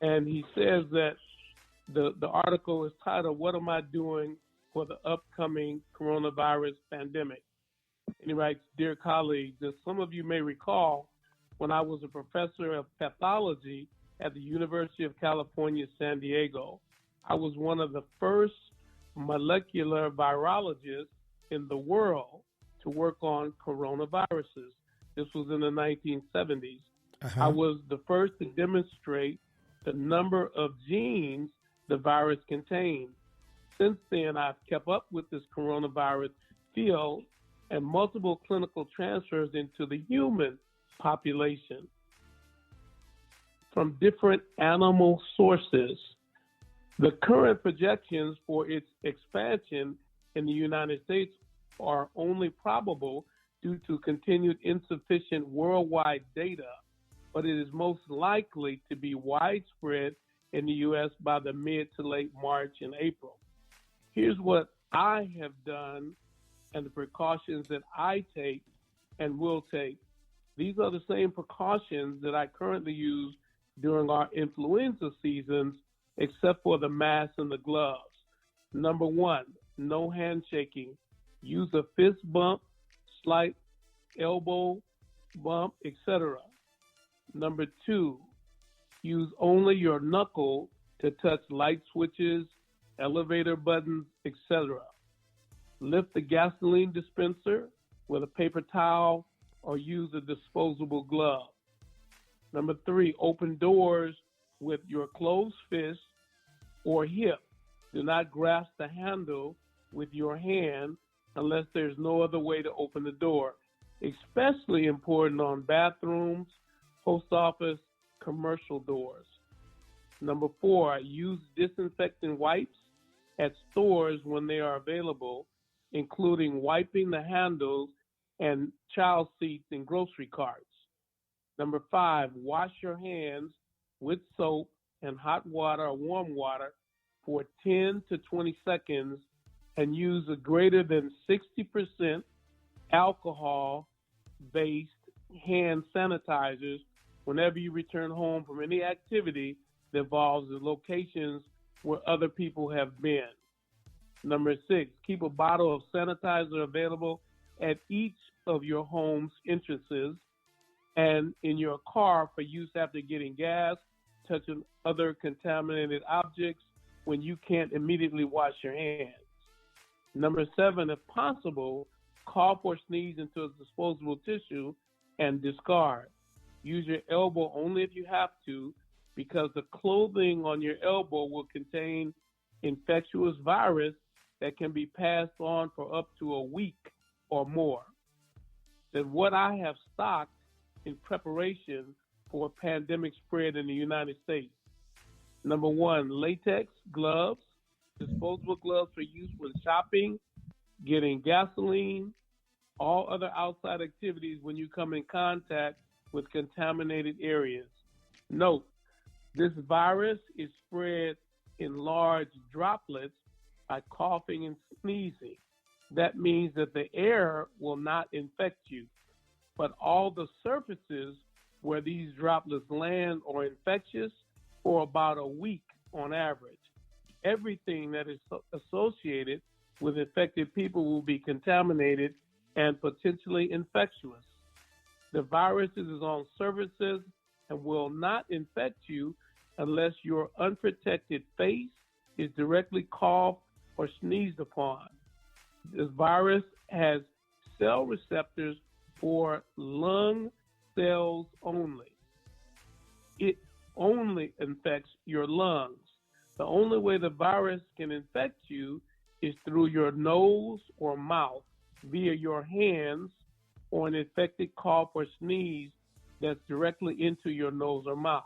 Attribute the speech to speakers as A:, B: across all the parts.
A: And he says that the article is titled, "What Am I Doing for the Upcoming Coronavirus Pandemic?" And he writes, "Dear colleagues, as some of you may recall, when I was a professor of pathology at the University of California, San Diego, I was one of the first molecular virologists in the world to work on coronaviruses. This was in the 1970s. I
B: Uh-huh.
A: was the first to demonstrate the number of genes the virus contained. Since then, I've kept up with this coronavirus field and multiple clinical transfers into the human population from different animal sources. The current projections for its expansion in the United States are only probable due to continued insufficient worldwide data, but it is most likely to be widespread in the U.S. by the mid to late March and April. Here's what I have done and the precautions that I take and will take. These are the same precautions that I currently use during our influenza seasons, except for the mask and the gloves. Number one, no handshaking. Use a fist bump, slight elbow bump, etc. Number two, use only your knuckle to touch light switches, elevator buttons, etc. Lift the gasoline dispenser with a paper towel or use a disposable glove. Number three, open doors with your closed fist or hip. Do not grasp the handle with your hand unless there's no other way to open the door. Especially important on bathrooms, post office, commercial doors. Number four, use disinfectant wipes at stores when they are available, including wiping the handles and child seats in grocery carts. Number five, wash your hands with soap and hot water or warm water for 10 to 20 seconds and use a greater than 60% alcohol based hand sanitizers whenever you return home from any activity that involves the locations where other people have been. Number six, keep a bottle of sanitizer available at each of your home's entrances and in your car for use after getting gas, touching other contaminated objects when you can't immediately wash your hands. Number seven, if possible, cough or sneeze into a disposable tissue and discard. Use your elbow only if you have to, because the clothing on your elbow will contain infectious virus that can be passed on for up to a week or more. That what I have stocked in preparation for a pandemic spread in the United States. Number one, latex gloves, disposable gloves for use when shopping, getting gasoline, all other outside activities when you come in contact with contaminated areas. Note, this virus is spread in large droplets by coughing and sneezing. That means that the air will not infect you, but all the surfaces where these droplets land are infectious for about a week on average. Everything that is associated with infected people will be contaminated and potentially infectious. The virus is on surfaces and will not infect you unless your unprotected face is directly coughed or sneezed upon. This virus has cell receptors for lung cells only. It only infects your lungs. The only way the virus can infect you is through your nose or mouth via your hands or an infected cough or sneeze that's directly into your nose or mouth.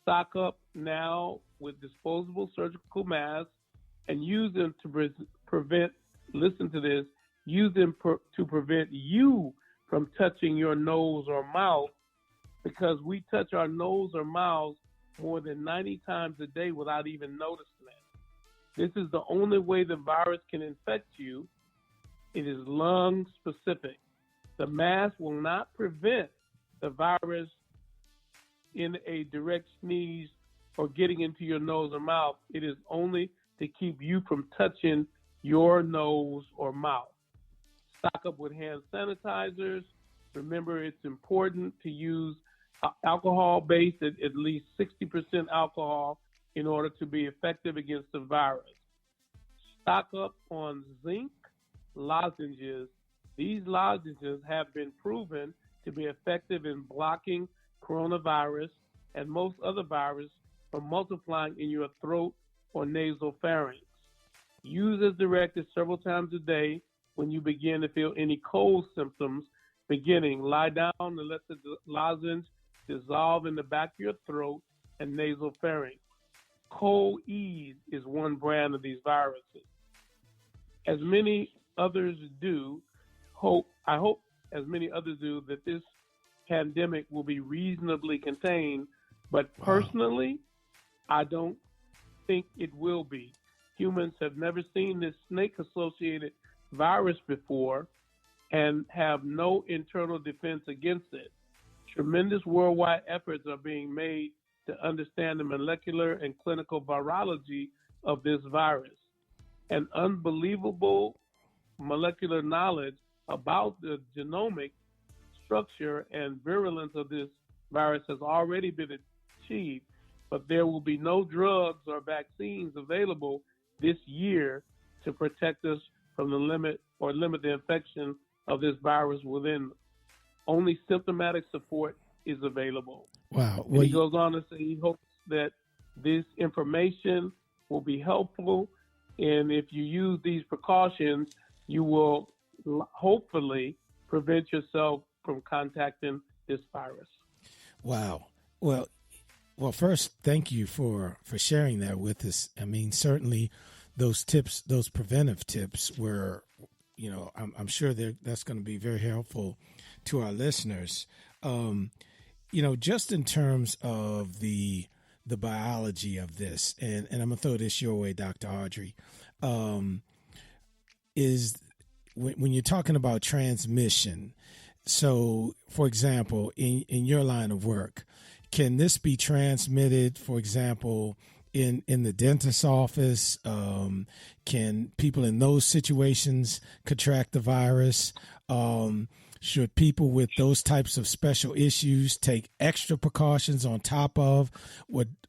A: Stock up now with disposable surgical masks and use them to prevent, listen to this, use them to prevent you from touching your nose or mouth, because we touch our nose or mouth more than 90 times a day without even noticing it. This is the only way the virus can infect you. It is lung specific. The mask will not prevent the virus in a direct sneeze or getting into your nose or mouth. It is only to keep you from touching your nose or mouth. Stock up with hand sanitizers. Remember, it's important to use alcohol-based at least 60% alcohol in order to be effective against the virus. Stock up on zinc lozenges. These lozenges have been proven to be effective in blocking coronavirus and most other viruses from multiplying in your throat or nasal pharynx. Use as directed several times a day when you begin to feel any cold symptoms. Beginning, lie down and let the lozenge dissolve in the back of your throat and nasal pharynx. Cold-Ease is one brand of these viruses. As many others do, I hope as many others do, that this pandemic will be reasonably contained, but personally, I don't think it will be. Humans have never seen this snake-associated virus before and have no internal defense against it. Tremendous worldwide efforts are being made to understand the molecular and clinical virology of this virus. An unbelievable molecular knowledge about the genomic structure and virulence of this virus has already been achieved, but there will be no drugs or vaccines available this year to protect us from limit the infection of this virus within. Only symptomatic support is available.
B: Wow.
A: Well, he goes on to say he hopes that this information will be helpful, and if you use these precautions, you will hopefully prevent yourself from contacting this virus.
B: Wow. Well, first, thank you for sharing that with us. I mean, certainly those tips, those preventive tips were, I'm sure that's going to be very helpful to our listeners. Just in terms of the biology of this, and I'm going to throw this your way, Dr. Audrey, is when you're talking about transmission. So, for example, in your line of work, can this be transmitted, for example, in the dentist's office? Can people in those situations contract the virus? Should people with those types of special issues take extra precautions on top of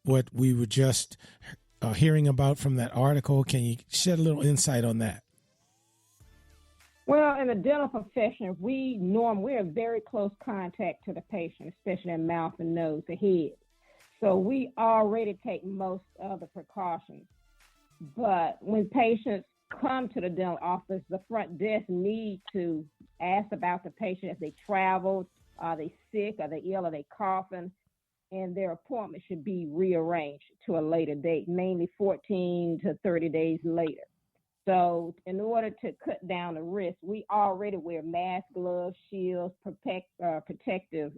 B: what we were just hearing about from that article? Can you shed a little insight on that?
C: Well, in the dental profession, we're in very close contact to the patient, especially in mouth and nose, the head. So we already take most of the precautions. But when patients come to the dental office, the front desk need to ask about the patient if they traveled, are they sick, are they ill, are they coughing, and their appointment should be rearranged to a later date, mainly 14 to 30 days later. So in order to cut down the risk, we already wear masks, gloves, shields, protective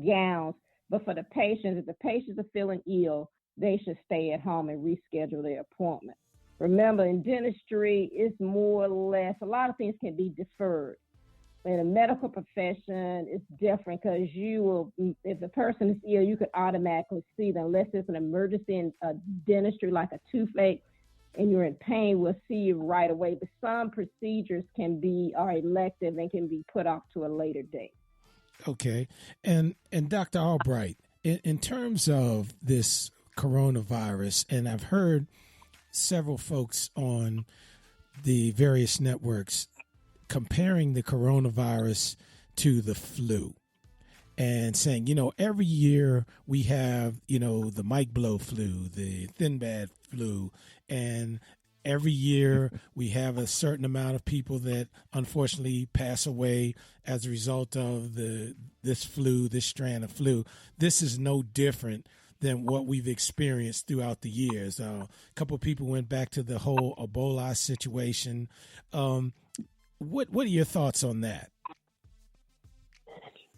C: gowns. But for the patients, if the patients are feeling ill, they should stay at home and reschedule their appointment. Remember, in dentistry, it's more or less, a lot of things can be deferred. In the medical profession, it's different because if the person is ill, you could automatically see them. Unless it's an emergency in dentistry, like a toothache, and you're in pain, we'll see you right away. But some procedures are elective and can be put off to a later date.
B: Okay. And Dr. Albright, in terms of this coronavirus, and I've heard several folks on the various networks comparing the coronavirus to the flu and saying, every year we have, the Mike Blow flu, the Thin Bad flu, and every year we have a certain amount of people that unfortunately pass away as a result of this strand of flu. This is no different than what we've experienced throughout the years. A couple of people went back to the whole Ebola situation. What are your thoughts on that?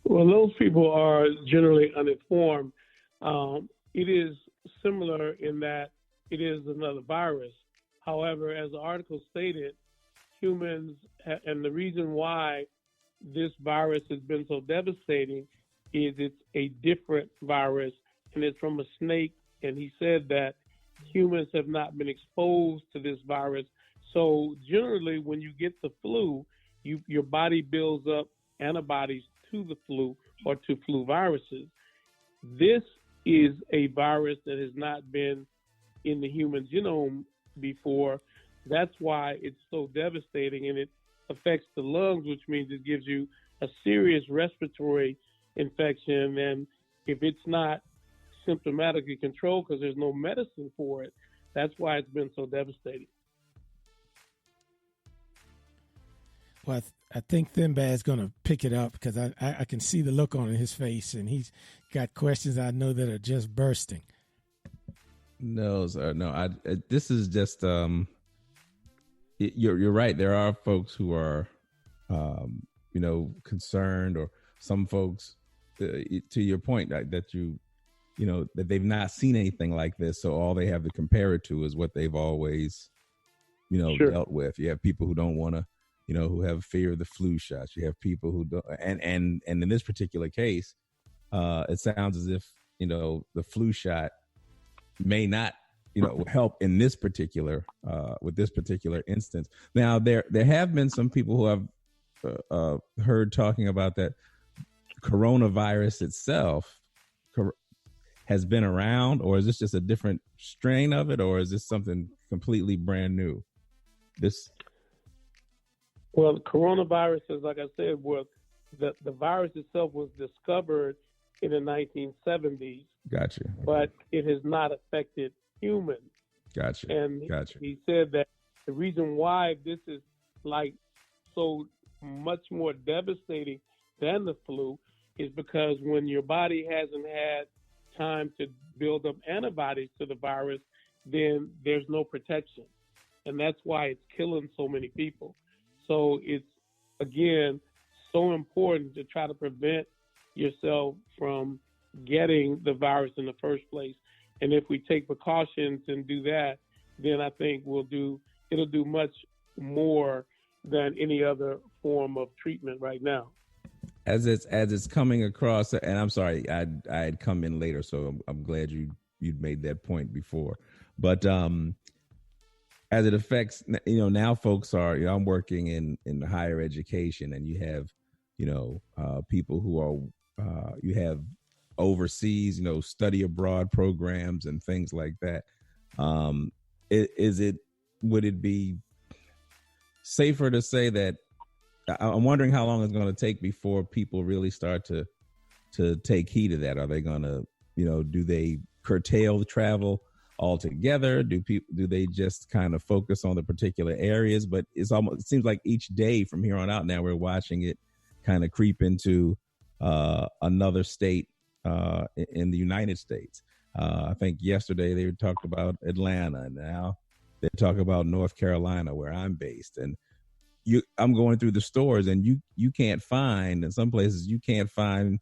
A: Well, those people are generally uninformed. It is similar in that it is another virus. However, as the article stated, humans, and the reason why this virus has been so devastating is it's a different virus, and it's from a snake and he said that humans have not been exposed to this virus. So generally, when you get the flu, your body builds up antibodies to the flu or to flu viruses. This is a virus that has not been in the human genome before. That's why it's so devastating, and it affects the lungs, which means it gives you a serious respiratory infection. And if it's not symptomatically controlled because there's no medicine for it, that's why it's been so devastating.
B: Well, I think Thinbad's going to pick it up because I can see the look on his face, and he's got questions I know that are just bursting.
D: No, sir, no. This is just you're right. There are folks who are concerned, or some folks to your point that that they've not seen anything like this, so all they have to compare it to is what they've always
A: Sure.
D: dealt with. You have people who don't want to, who have fear of the flu shots. You have people who don't, and in this particular case, it sounds as if the flu shot may not help in this particular with this particular instance. Now there have been some people who have heard talking about that coronavirus itself has been around, or is this just a different strain of it, or is this something completely brand new?
A: Well, the coronavirus is, like I said, the virus itself was discovered in the 1970s.
D: Gotcha.
A: But it has not affected humans.
D: Gotcha.
A: And
D: gotcha.
A: He said that the reason why this is like so much more devastating than the flu is because when your body hasn't had time to build up antibodies to the virus, then there's no protection. And that's why it's killing so many people. So it's, again, so important to try to prevent yourself from getting the virus in the first place. And if we take precautions and do that, then I think it'll do much more than any other form of treatment right now.
D: As it's coming across, and I'm sorry, I had come in later, so I'm glad you'd made that point before. But as it affects, now folks are, I'm working in higher education, and you have, people who are, you have overseas, study abroad programs and things like that. Would it be safer to say that, I'm wondering how long it's going to take before people really start to take heed of that? Are they going to, do they curtail the travel altogether? Do they just kind of focus on the particular areas? But it seems like each day from here on out now we're watching it kind of creep into another state in the United States. I think yesterday they talked about Atlanta, and now they talk about North Carolina, where I'm based. And I'm going through the stores, and you can't find, in some places you can't find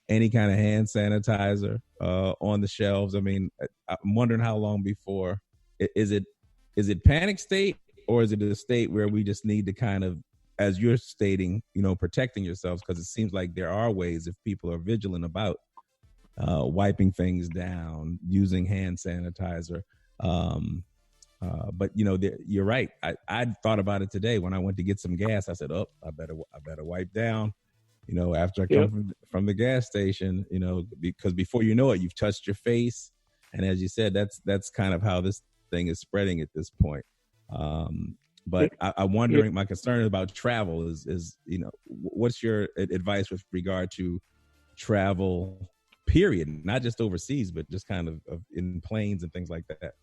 D: any kind of hand sanitizer on the shelves. I mean, I'm wondering how long before is it panic state, or is it a state where we just need to kind of, as you're stating, protecting yourselves? Because it seems like there are ways, if people are vigilant about wiping things down, using hand sanitizer. But you're right. I thought about it today when I went to get some gas. I said, "Oh, I better wipe down." After I come from the gas station, because before you know it, you've touched your face, and as you said, that's kind of how this thing is spreading at this point. But I'm wondering, my concern about travel is what's your advice with regard to travel? Period, not just overseas, but just kind of in planes and things like that.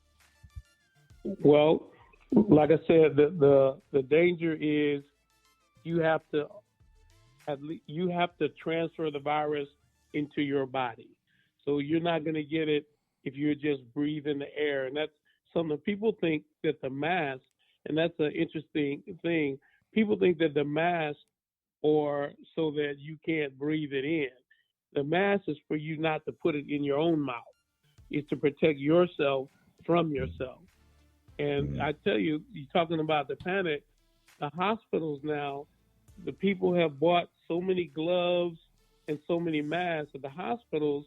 A: Well, like I said, the danger is you have to transfer the virus into your body. So you're not going to get it if you're just breathing the air. And that's something people think that the mask, and that's an interesting thing. People think that the mask are so that you can't breathe it in. The mask is for you not to put it in your own mouth. It's to protect yourself from yourself. And I tell you, you're talking about the panic. The hospitals now, the people have bought so many gloves and so many masks at the hospitals.